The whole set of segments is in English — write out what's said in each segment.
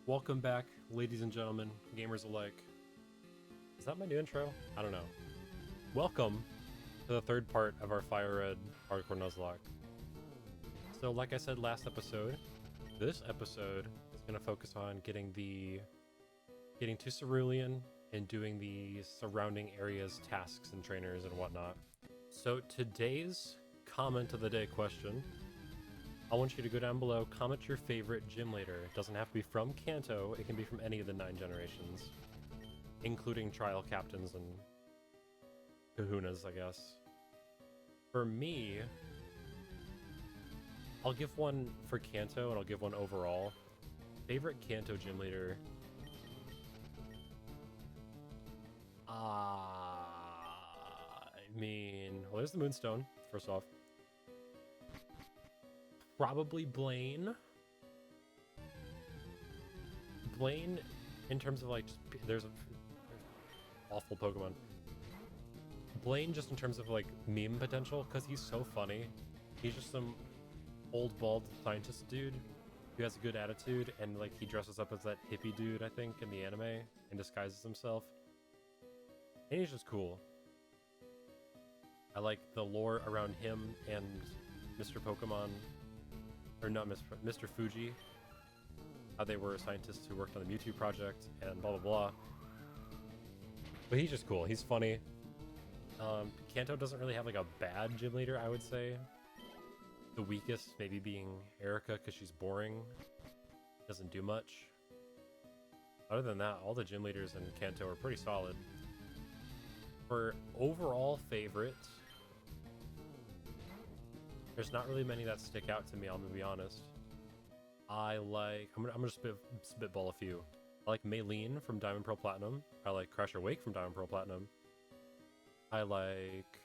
Welcome back, ladies and gentlemen, gamers alike. Is that my new intro? I don't know. Welcome to the third part of our Firered Hardcore Nuzlocke. So, like I said last episode, this episode is going to focus on getting to Cerulean and doing the surrounding areas, tasks, and trainers and whatnot. So today's comment of the day question, I want you to go down below, comment your favorite gym leader. It doesn't have to be from Kanto, it can be from any of the 9 generations, including trial captains and kahunas, I guess. For me, I'll give one for Kanto and I'll give one overall. Favorite Kanto gym leader? Well, there's the Moonstone, first off. Probably Blaine. Blaine, in terms of like, there's awful Pokemon. Blaine, just in terms of like meme potential, because he's so funny. He's just some old bald scientist dude who has a good attitude, and like he dresses up as that hippie dude, I think, in the anime, and disguises himself. And he's just cool. I like the lore around him and Mr. Pokemon. Or not Mr. Fuji, how they were scientists who worked on the Mewtwo project and blah blah blah. But he's just cool. He's funny. Kanto doesn't really have like a bad gym leader, I would say. The weakest maybe being Erica because she's boring, doesn't do much. Other than that, all the gym leaders in Kanto are pretty solid. For overall favorite, there's not really many that stick out to me, I'm gonna be honest. I'm gonna spitball a few. I like Maylene from Diamond Pearl Platinum. I like Crusher Wake from Diamond Pearl Platinum. I like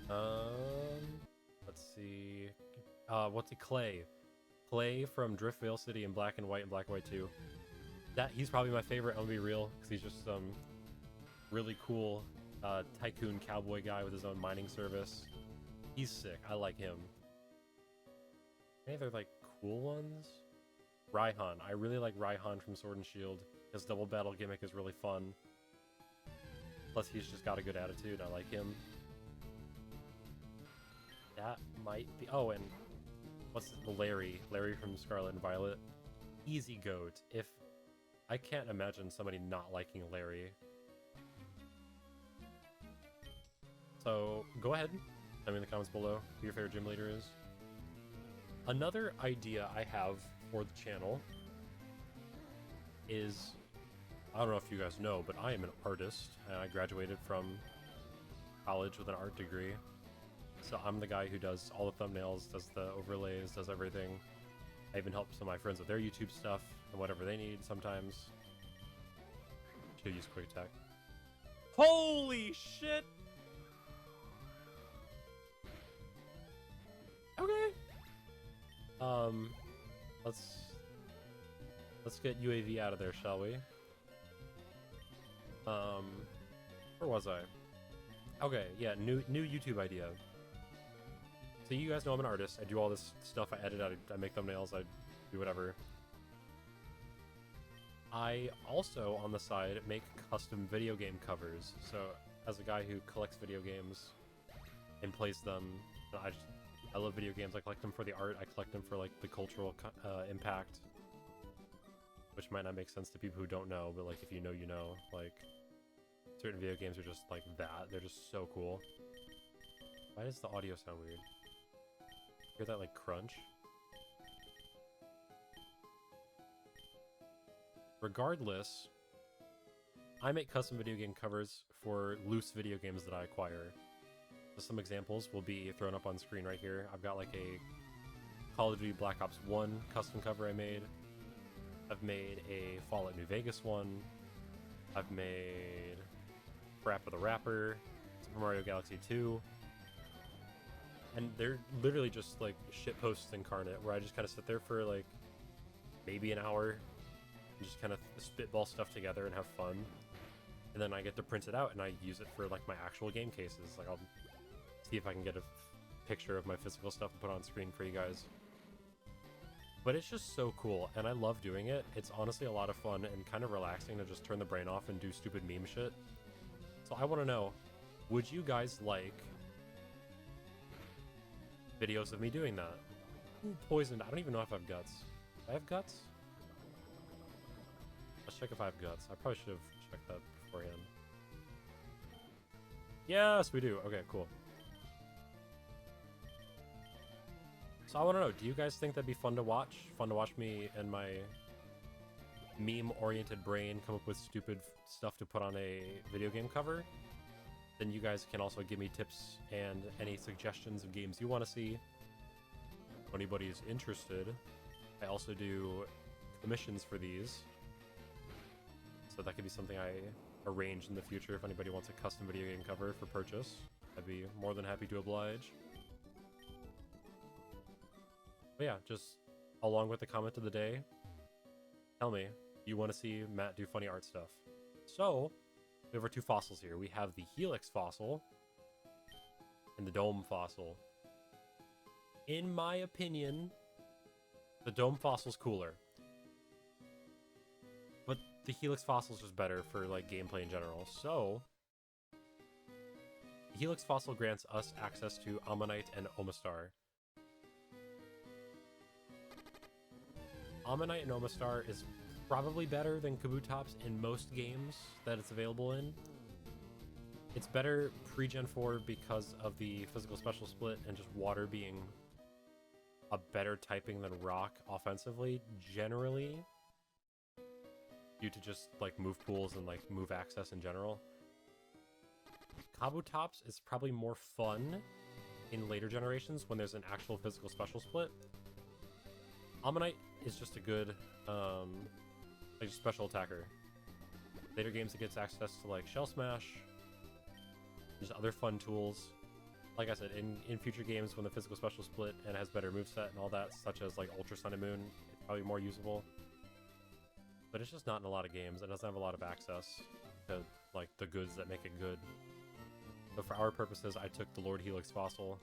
let's see. Clay from Driftvale City in Black and White and Black and White 2. He's probably my favorite, I'm gonna be real, because he's just some really cool tycoon cowboy guy with his own mining service. He's sick. I like him. Any other like cool ones? Raihan. I really like Raihan from Sword and Shield. His double battle gimmick is really fun. Plus he's just got a good attitude. I like him. That might be... Oh, and what's Larry? Larry from Scarlet and Violet. Easy goat. I can't imagine somebody not liking Larry. So go ahead. Tell me in the comments below who your favorite gym leader is. Another idea I have for the channel is, I don't know if you guys know, but I am an artist, and I graduated from college with an art degree. So I'm the guy who does all the thumbnails, does the overlays, does everything. I even help some of my friends with their YouTube stuff and whatever they need sometimes. Should use Quick Attack. Holy shit! Okay. Let's get UAV out of there, shall we? Where was I? Okay, yeah, new YouTube idea. So you guys know I'm an artist. I do all this stuff. I edit, I make thumbnails, I do whatever. I also, on the side, make custom video game covers. So, as a guy who collects video games and plays them, I love video games. I collect them for the art. I collect them for like the cultural impact, which might not make sense to people who don't know, but like if you know, you know. Like certain video games are just like that. They're just so cool. Why does the audio sound weird? Hear that like crunch? Regardless, I make custom video game covers for loose video games that I acquire. So some examples will be thrown up on screen right here. I've got like a Call of Duty Black Ops 1 custom cover I made. I've made a Fallout New Vegas one. I've made Rapper the Rapper, Super Mario Galaxy 2. And they're literally just like shit posts incarnate, where I just kind of sit there for like maybe an hour and just kind of spitball stuff together and have fun. And then I get to print it out and I use it for like my actual game cases. Like I'll see if I can get a picture of my physical stuff and put on screen for you guys. But it's just so cool, and I love doing it. It's honestly a lot of fun and kind of relaxing to just turn the brain off and do stupid meme shit. So I want to know, would you guys like videos of me doing that? Ooh, poisoned. I don't even know if I have guts. Do I have guts? Let's check if I have guts. I probably should have checked that beforehand. Yes, we do. Okay, cool. So I want to know, do you guys think that'd be fun to watch? Fun to watch me and my meme-oriented brain come up with stupid stuff to put on a video game cover? Then you guys can also give me tips and any suggestions of games you want to see. If anybody is interested, I also do commissions for these. So that could be something I arrange in the future if anybody wants a custom video game cover for purchase. I'd be more than happy to oblige. But yeah, just along with the comment of the day, tell me, you want to see Matt do funny art stuff. So, we have our two fossils here. We have the Helix fossil and the Dome fossil. In my opinion, the Dome fossil's cooler. But the Helix fossil's just better for like gameplay in general. So, the Helix fossil grants us access to Ammonite and Omastar. Ammonite and Omastar is probably better than Kabutops in most games that it's available in. It's better pre-Gen 4 because of the physical special split and just water being a better typing than rock offensively, generally, due to just like move pools and like move access in general. Kabutops is probably more fun in later generations when there's an actual physical special split. Ammonite is just a good like special attacker. Later games it gets access to like Shell Smash, there's other fun tools. Like I said, in future games when the physical special split and it has better moveset and all that, such as like Ultra Sun and Moon, it's probably more usable. But it's just not in a lot of games. It doesn't have a lot of access to like the goods that make it good. So for our purposes, I took the Lord Helix fossil.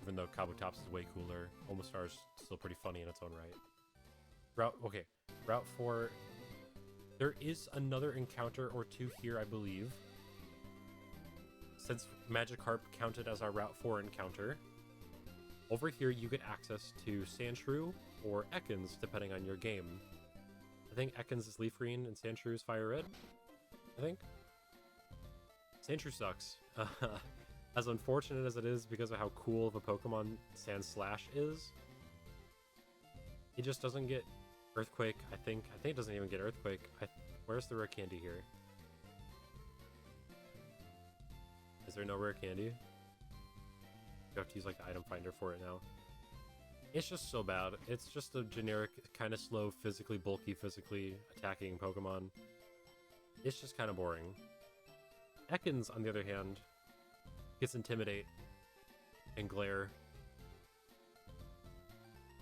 Even though Kabutops is way cooler, Omastar is still pretty funny in its own right. Route 4. There is another encounter or two here, I believe. Since Magikarp counted as our Route 4 encounter, over here you get access to Sandshrew or Ekans, depending on your game. I think Ekans is Leaf Green and Sandshrew is Fire Red, I think. Sandshrew sucks. As unfortunate as it is because of how cool of a Pokemon Sandslash is, it just doesn't get Earthquake. I think it doesn't even get Earthquake. Where's the rare candy here? Is there no rare candy? You have to use like the item finder for it now. It's just so bad. It's just a generic, kind of slow, physically bulky, physically attacking Pokemon. It's just kind of boring. Ekans, on the other hand, gets Intimidate and Glare.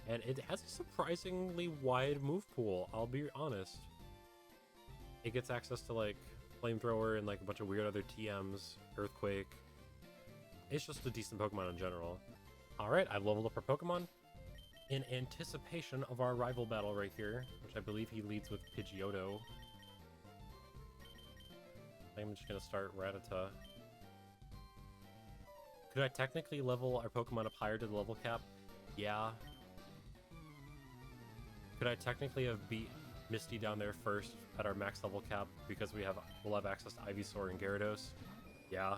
And it has a surprisingly wide move pool, I'll be honest. It gets access to like Flamethrower and like a bunch of weird other TMs, Earthquake. It's just a decent Pokemon in general. Alright, I've leveled up our Pokemon in anticipation of our rival battle right here, which I believe he leads with Pidgeotto. I'm just gonna start Rattata. Could I technically level our Pokemon up higher to the level cap? Yeah. Could I technically have beat Misty down there first at our max level cap because we'll have access to Ivysaur and Gyarados? Yeah.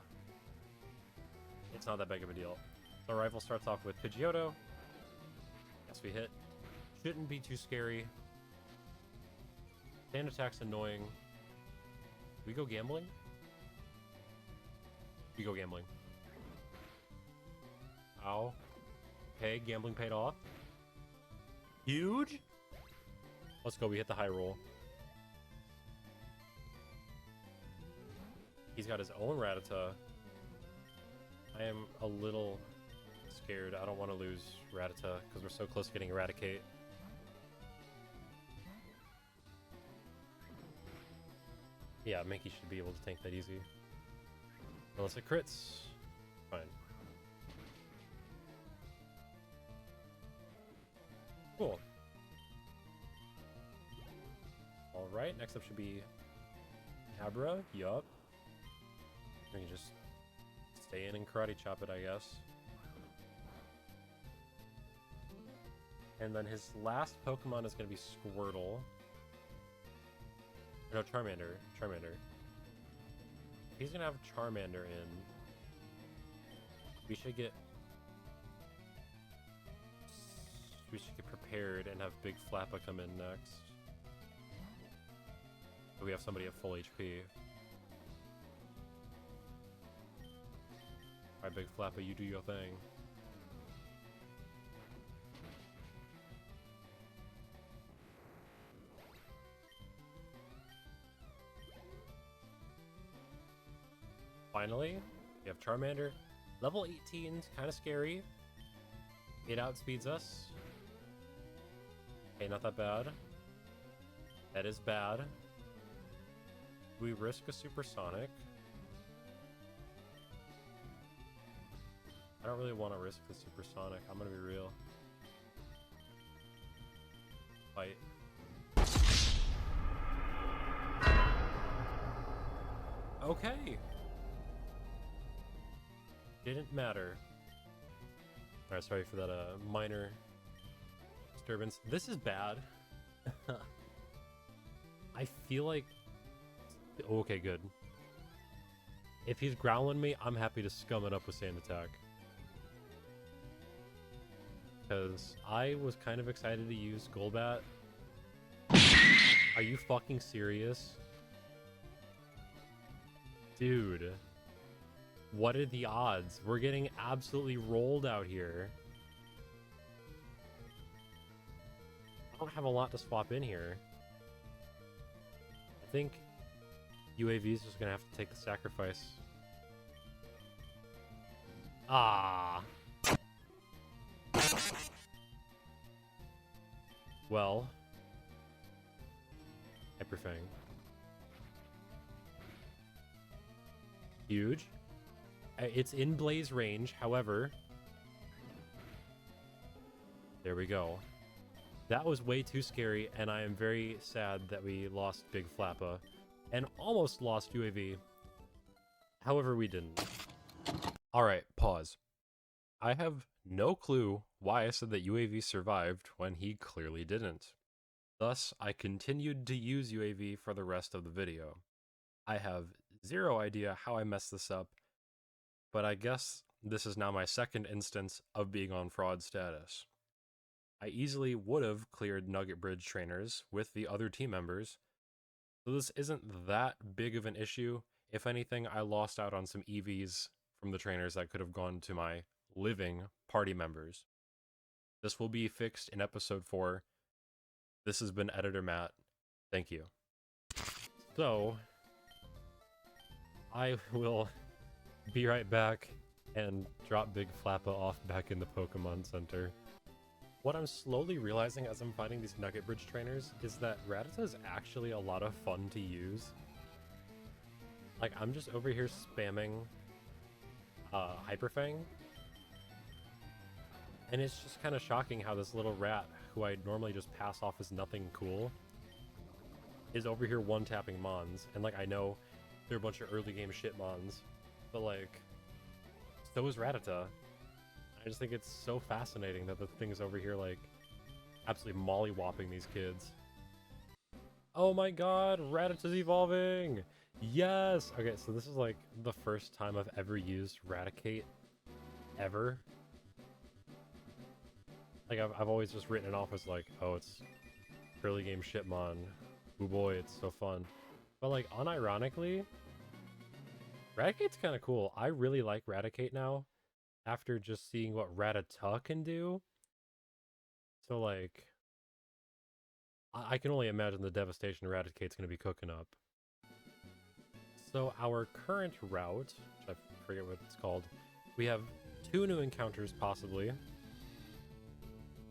It's not that big of a deal. So our rival starts off with Pidgeotto. Yes, we hit. Shouldn't be too scary. Sand attack's annoying. We go gambling? We go gambling. Ow. Okay, gambling paid off. Huge? Let's go, we hit the high roll. He's got his own Rattata. I am a little scared. I don't want to lose Rattata because we're so close to getting Eradicate. Yeah, Mankey should be able to tank that easy. Unless it crits. Fine. Cool. right? Next up should be Abra. Yup. We can just stay in and karate chop it, I guess. And then his last Pokemon is going to be Squirtle. No, Charmander. Charmander. He's going to have Charmander in. We should get prepared and have Big Flappa come in next. So we have somebody at full HP. Alright, Big Flappa, you do your thing. Finally, we have Charmander. Level 18's kind of scary. It outspeeds us. Okay, not that bad. That is bad. We risk a Supersonic. I don't really want to risk the Supersonic. I'm gonna be real. Fight. Okay. Didn't matter. Alright, sorry for that minor disturbance. This is bad. I feel like... Okay, good. If he's growling me, I'm happy to scum it up with Sand Attack. Because I was kind of excited to use Golbat. Are you fucking serious? Dude. What are the odds? We're getting absolutely rolled out here. I don't have a lot to swap in here. I think UAV is just gonna have to take the sacrifice. Ah. Well. Hyperfang. Huge. It's in Blaze range, however. There we go. That was way too scary, and I am very sad that we lost Big Flappa and almost lost UAV. However, we didn't. Alright, pause. I have no clue why I said that UAV survived when he clearly didn't. Thus, I continued to use UAV for the rest of the video. I have zero idea how I messed this up, but I guess this is now my second instance of being on fraud status. I easily would have cleared Nugget Bridge trainers with the other team members, so this isn't that big of an issue. If anything, I lost out on some EVs from the trainers that could have gone to my living party members. This will be fixed in episode 4. This has been Editor Matt. Thank you. So, I will be right back and drop Big Flappa off back in the Pokemon Center. What I'm slowly realizing as I'm fighting these Nugget Bridge trainers is that Rattata is actually a lot of fun to use. Like, I'm just over here spamming Hyperfang. And it's just kind of shocking how this little rat, who I normally just pass off as nothing cool, is over here one-tapping Mons. And, like, I know they're a bunch of early game shit Mons, but, like, so is Rattata. I just think it's so fascinating that the thing's over here, like, absolutely molly-whopping these kids. Oh my god, Rattata's evolving! Yes! Okay, so this is, like, the first time I've ever used Raticate ever. Like, I've always just written it off as, like, oh, it's early game shitmon. Ooh boy, it's so fun. But, like, unironically, Raticate's kind of cool. I really like Raticate now, after just seeing what Rattata can do. So, like, I can only imagine the devastation Raticate's going to be cooking up. So, our current route, which I forget what it's called, we have 2 new encounters, possibly.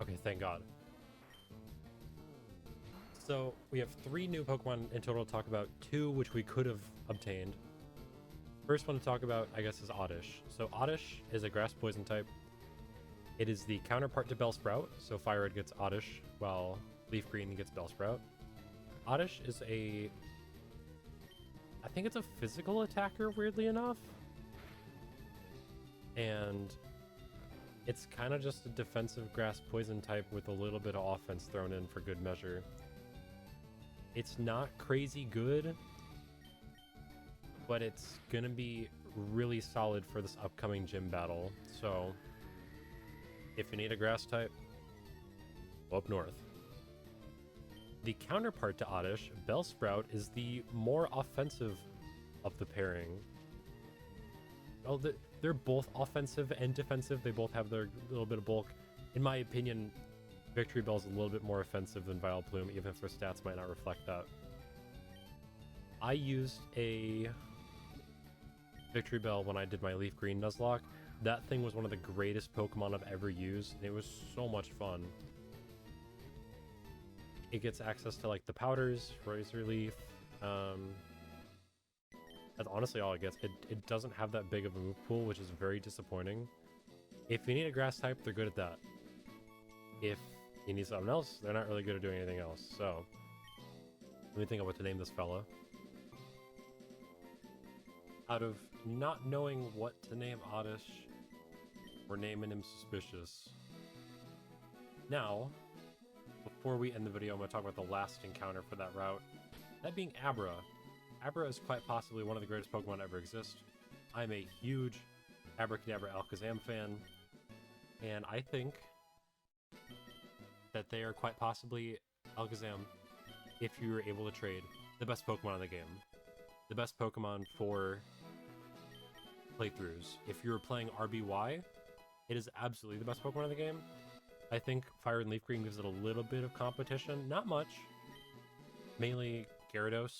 Okay, thank God. So, we have 3 new Pokemon in total to talk about, 2 which we could have obtained. First one to talk about, I guess, is Oddish. So Oddish is a grass poison type. It is the counterpart to Bellsprout, so Firered gets Oddish, while Leaf Green gets Bellsprout. Oddish is a... I think it's a physical attacker, weirdly enough. And it's kind of just a defensive grass poison type with a little bit of offense thrown in for good measure. It's not crazy good, but it's gonna be really solid for this upcoming gym battle. So if you need a grass type, go up north. The counterpart to Oddish, Bellsprout, is the more offensive of the pairing. Oh, they're both offensive and defensive. They both have their little bit of bulk. In my opinion, Victory Bell's a little bit more offensive than Vileplume, even if their stats might not reflect that. I used a Victory Bell when I did my Leaf Green Nuzlocke. That thing was one of the greatest Pokemon I've ever used, and it was so much fun. It gets access to like the powders, Razor Leaf. That's honestly all it gets. It doesn't have that big of a move pool, which is very disappointing. If you need a grass type, they're good at that. If you need something else, they're not really good at doing anything else. So let me think of what to name this fella. Out of not knowing what to name Oddish, we're naming him Suspicious. Now, before we end the video, I'm going to talk about the last encounter for that route. That being Abra. Abra is quite possibly one of the greatest Pokemon to ever exist. I'm a huge Abracadabra Alakazam fan, and I think that they are quite possibly, Alakazam, if you were able to trade, the best Pokemon in the game. The best Pokemon for playthroughs. If you were playing RBY, it is absolutely the best Pokemon in the game. I think Fire and Leaf Green gives it a little bit of competition. Not much. Mainly Gyarados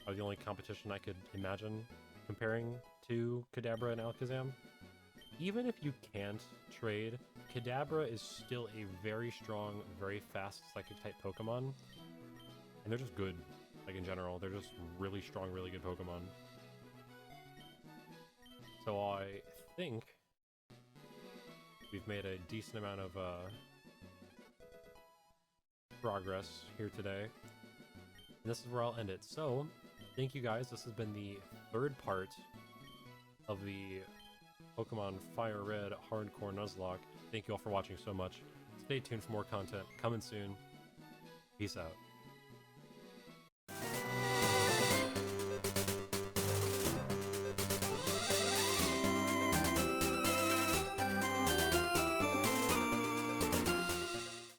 are the only competition I could imagine comparing to Kadabra and Alakazam. Even if you can't trade, Kadabra is still a very strong, very fast Psychic type Pokemon. And they're just good. Like in general, they're just really strong, really good Pokemon. So I think we've made a decent amount of progress here today. And this is where I'll end it. So, thank you guys. This has been the third part of the Pokemon Fire Red Hardcore Nuzlocke. Thank you all for watching so much. Stay tuned for more content coming soon. Peace out.